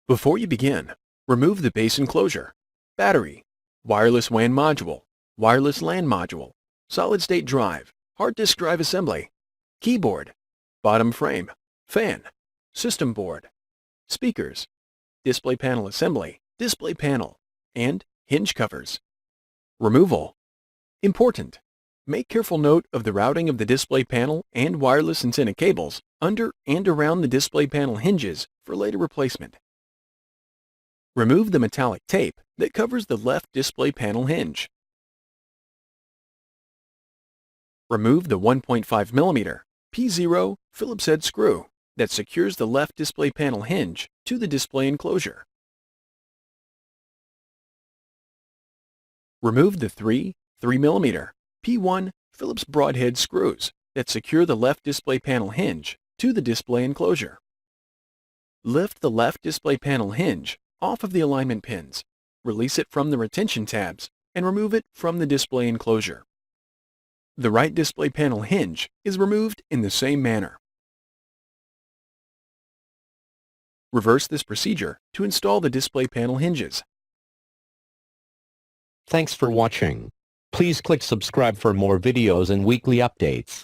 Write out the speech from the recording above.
Before you begin, remove the base enclosure, battery, wireless WAN module, wireless LAN module, solid-state drive, hard disk drive assembly, keyboard, bottom frame, fan, system board, speakers, display panel assembly, display panel, and hinge covers. Removal. Important. Make careful note of the routing of the display panel and wireless antenna cables under and around the display panel hinges for later replacement. Remove the metallic tape that covers the left display panel hinge. Remove the 1.5 mm P0 Phillips head screw that secures the left display panel hinge to the display enclosure. Remove the 3 mm P1 Phillips broadhead screws that secure the left display panel hinge to the display enclosure. Lift the left display panel hinge off of the alignment pins, release it from the retention tabs, and remove it from the display enclosure. The right display panel hinge is removed in the same manner. Reverse this procedure to install the display panel hinges. Thanks for watching. Please click subscribe for more videos and weekly updates.